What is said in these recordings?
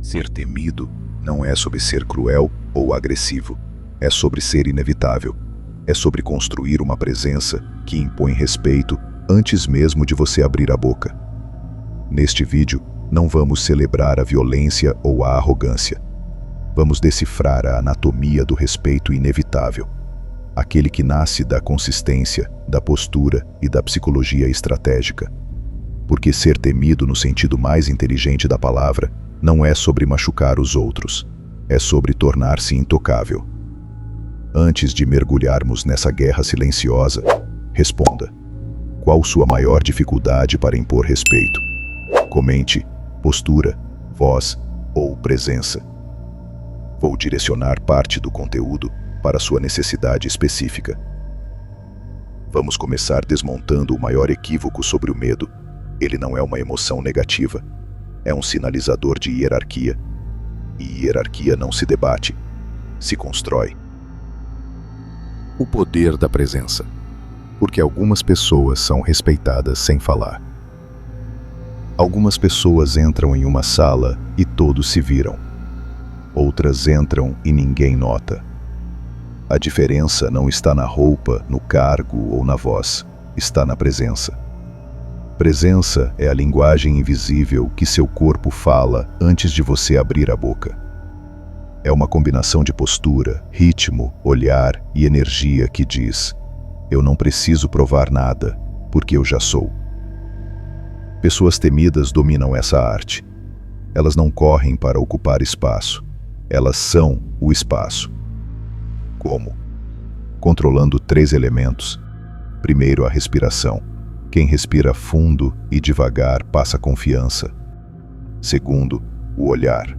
Ser temido não é sobre ser cruel ou agressivo. É sobre ser inevitável. É sobre construir uma presença que impõe respeito antes mesmo de você abrir a boca. Neste vídeo, não vamos celebrar a violência ou a arrogância. Vamos decifrar a anatomia do respeito inevitável. Aquele que nasce da consistência, da postura e da psicologia estratégica. Porque ser temido no sentido mais inteligente da palavra não é sobre machucar os outros, é sobre tornar-se intocável. Antes de mergulharmos nessa guerra silenciosa, responda: qual sua maior dificuldade para impor respeito? Comente postura, voz ou presença. Vou direcionar parte do conteúdo para sua necessidade específica. Vamos começar desmontando o maior equívoco sobre o medo. Ele não é uma emoção negativa, é um sinalizador de hierarquia. E hierarquia não se debate, se constrói. O poder da presença. Porque algumas pessoas são respeitadas sem falar. Algumas pessoas entram em uma sala e todos se viram. Outras entram e ninguém nota. A diferença não está na roupa, no cargo ou na voz, está na presença. Presença é a linguagem invisível que seu corpo fala antes de você abrir a boca. É uma combinação de postura, ritmo, olhar e energia que diz: eu não preciso provar nada, porque eu já sou. Pessoas temidas dominam essa arte. Elas não correm para ocupar espaço. Elas são o espaço. Como? Controlando 3 elementos. Primeiro, a respiração. Quem respira fundo e devagar passa confiança. Segundo, o olhar.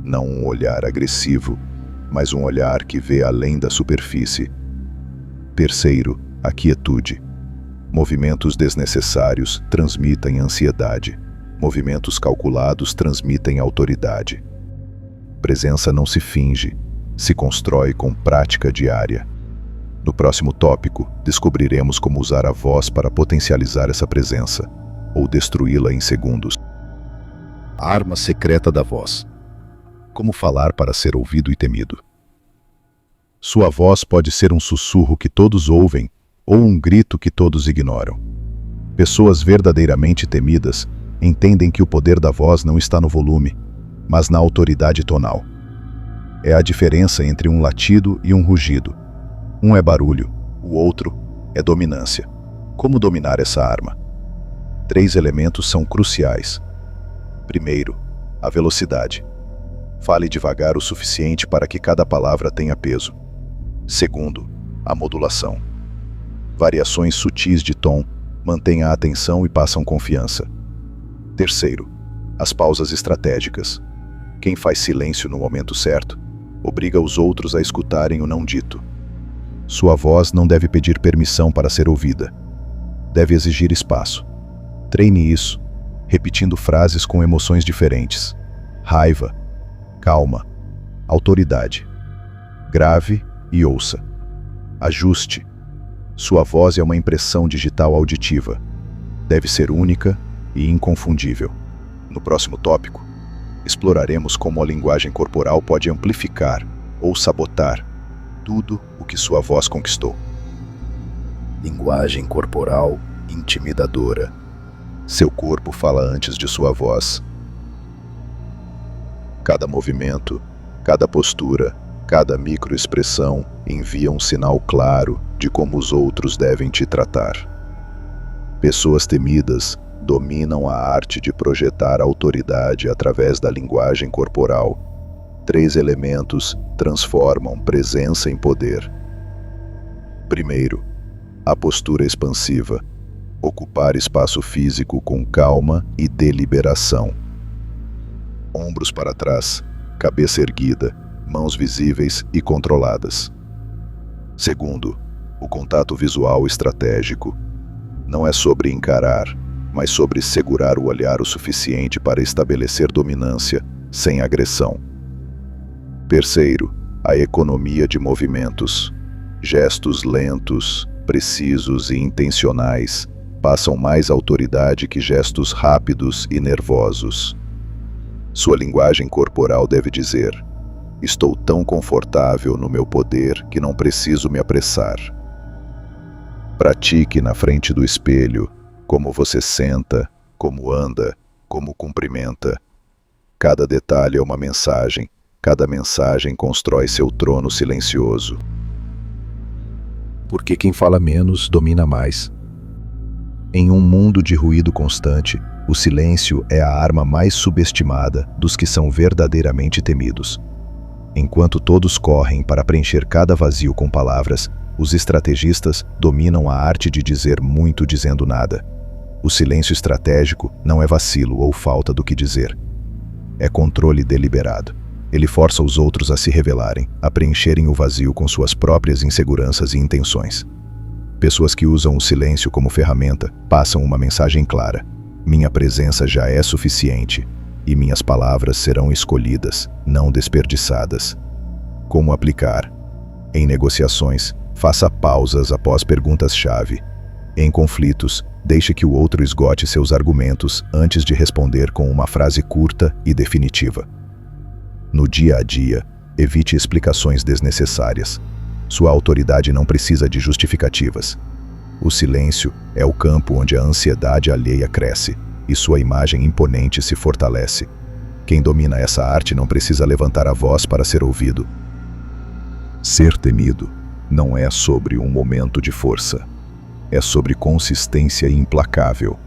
Não um olhar agressivo, mas um olhar que vê além da superfície. Terceiro, a quietude. Movimentos desnecessários transmitem ansiedade. Movimentos calculados transmitem autoridade. Presença não se finge, se constrói com prática diária. No próximo tópico, descobriremos como usar a voz para potencializar essa presença, ou destruí-la em segundos. A arma secreta da voz. Como falar para ser ouvido e temido? Sua voz pode ser um sussurro que todos ouvem, ou um grito que todos ignoram. Pessoas verdadeiramente temidas entendem que o poder da voz não está no volume, mas na autoridade tonal. É a diferença entre um latido e um rugido. Um é barulho, o outro é dominância. Como dominar essa arma? 3 elementos são cruciais. Primeiro, a velocidade. Fale devagar o suficiente para que cada palavra tenha peso. Segundo, a modulação. Variações sutis de tom mantêm a atenção e passam confiança. Terceiro, as pausas estratégicas. Quem faz silêncio no momento certo, obriga os outros a escutarem o não dito. Sua voz não deve pedir permissão para ser ouvida. Deve exigir espaço. Treine isso, repetindo frases com emoções diferentes. Raiva, calma, autoridade. Grave e ouça. Ajuste. Sua voz é uma impressão digital auditiva. Deve ser única e inconfundível. No próximo tópico, exploraremos como a linguagem corporal pode amplificar ou sabotar tudo o que sua voz conquistou. Linguagem corporal intimidadora. Seu corpo fala antes de sua voz. Cada movimento, cada postura, cada microexpressão envia um sinal claro de como os outros devem te tratar. Pessoas temidas dominam a arte de projetar autoridade através da linguagem corporal. 3 elementos transformam presença em poder. Primeiro, a postura expansiva. Ocupar espaço físico com calma e deliberação. Ombros para trás, cabeça erguida, mãos visíveis e controladas. Segundo, o contato visual estratégico. Não é sobre encarar, mas sobre segurar o olhar o suficiente para estabelecer dominância, sem agressão. Terceiro, a economia de movimentos. Gestos lentos, precisos e intencionais passam mais autoridade que gestos rápidos e nervosos. Sua linguagem corporal deve dizer: estou tão confortável no meu poder que não preciso me apressar. Pratique na frente do espelho como você senta, como anda, como cumprimenta. Cada detalhe é uma mensagem, cada mensagem constrói seu trono silencioso. Porque quem fala menos domina mais. Em um mundo de ruído constante, o silêncio é a arma mais subestimada dos que são verdadeiramente temidos. Enquanto todos correm para preencher cada vazio com palavras, os estrategistas dominam a arte de dizer muito dizendo nada. O silêncio estratégico não é vacilo ou falta do que dizer. É controle deliberado. Ele força os outros a se revelarem, a preencherem o vazio com suas próprias inseguranças e intenções. Pessoas que usam o silêncio como ferramenta passam uma mensagem clara: minha presença já é suficiente e minhas palavras serão escolhidas, não desperdiçadas. Como aplicar? Em negociações, faça pausas após perguntas-chave. Em conflitos, deixe que o outro esgote seus argumentos antes de responder com uma frase curta e definitiva. No dia a dia, evite explicações desnecessárias. Sua autoridade não precisa de justificativas. O silêncio é o campo onde a ansiedade alheia cresce e sua imagem imponente se fortalece. Quem domina essa arte não precisa levantar a voz para ser ouvido. Ser temido não é sobre um momento de força. É sobre consistência implacável.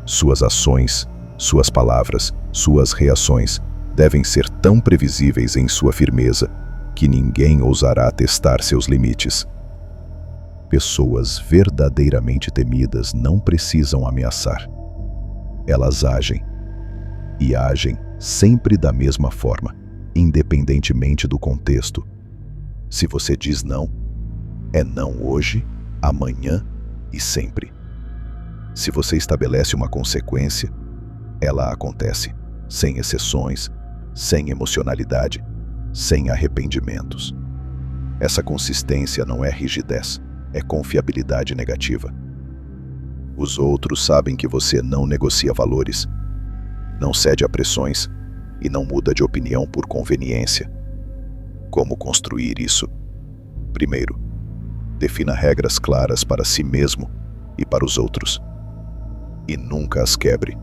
Suas ações, suas palavras, suas reações devem ser tão previsíveis em sua firmeza que ninguém ousará testar seus limites. Pessoas verdadeiramente temidas não precisam ameaçar. Elas agem. E agem sempre da mesma forma, independentemente do contexto. Se você diz não, é não hoje, amanhã e sempre. Se você estabelece uma consequência, ela acontece, sem exceções, sem emocionalidade, sem arrependimentos. Essa consistência não é rigidez, é confiabilidade negativa. Os outros sabem que você não negocia valores, não cede a pressões e não muda de opinião por conveniência. Como construir isso? Primeiro, defina regras claras para si mesmo e para os outros, e nunca as quebre.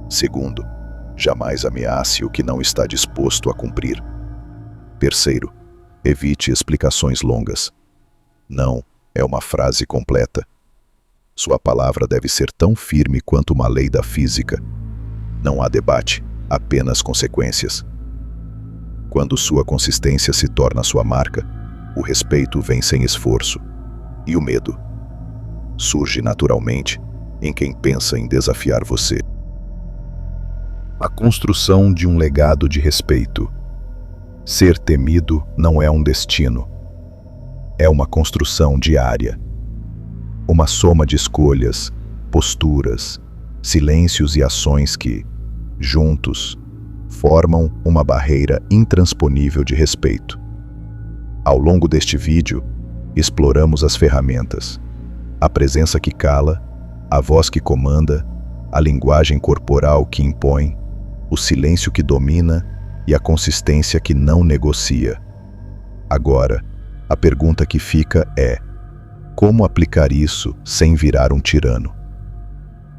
Segundo, jamais ameace o que não está disposto a cumprir. Terceiro, evite explicações longas. Não é uma frase completa. Sua palavra deve ser tão firme quanto uma lei da física. Não há debate, apenas consequências. Quando sua consistência se torna sua marca, o respeito vem sem esforço. E o medo surge naturalmente em quem pensa em desafiar você. A construção de um legado de respeito. Ser temido não é um destino. É uma construção diária. Uma soma de escolhas, posturas, silêncios e ações que, juntos, formam uma barreira intransponível de respeito. Ao longo deste vídeo, exploramos as ferramentas, a presença que cala, a voz que comanda, a linguagem corporal que impõe, o silêncio que domina e a consistência que não negocia. Agora, a pergunta que fica é: como aplicar isso sem virar um tirano?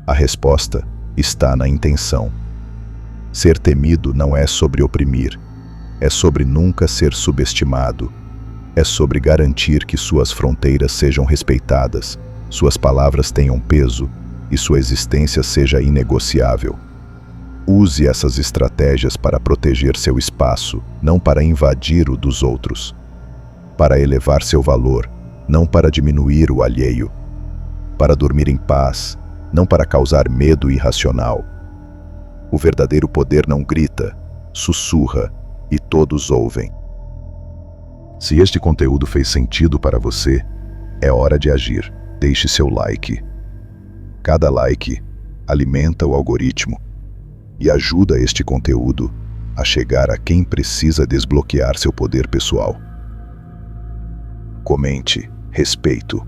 A resposta está na intenção. Ser temido não é sobre oprimir, é sobre nunca ser subestimado, é sobre garantir que suas fronteiras sejam respeitadas, suas palavras tenham peso e sua existência seja inegociável. Use essas estratégias para proteger seu espaço, não para invadir o dos outros. Para elevar seu valor, não para diminuir o alheio. Para dormir em paz, não para causar medo irracional. O verdadeiro poder não grita, sussurra e todos ouvem. Se este conteúdo fez sentido para você, é hora de agir. Deixe seu like. Cada like alimenta o algoritmo e ajuda este conteúdo a chegar a quem precisa desbloquear seu poder pessoal. Comente, respeito.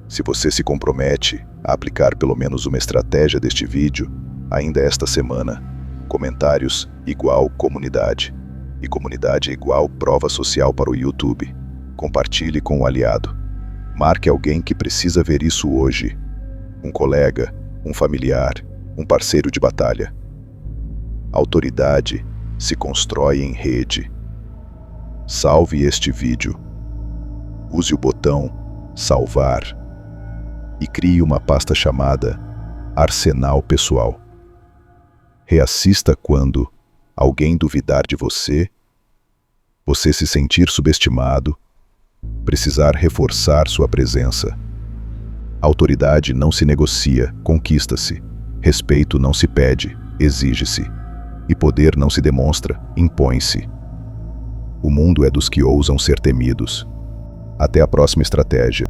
Se você se compromete a aplicar pelo menos uma estratégia deste vídeo, ainda esta semana, Comentários igual comunidade. E comunidade é igual prova social para o YouTube. Compartilhe com o aliado. Marque alguém que precisa ver isso hoje. Um colega, um familiar, um parceiro de batalha. Autoridade se constrói em rede. Salve este vídeo. Use o botão salvar e crie uma pasta chamada Arsenal Pessoal. Reassista quando alguém duvidar de você, você se sentir subestimado, precisar reforçar sua presença. Autoridade não se negocia, conquista-se. Respeito não se pede, exige-se. E poder não se demonstra, impõe-se. O mundo é dos que ousam ser temidos. Até a próxima estratégia.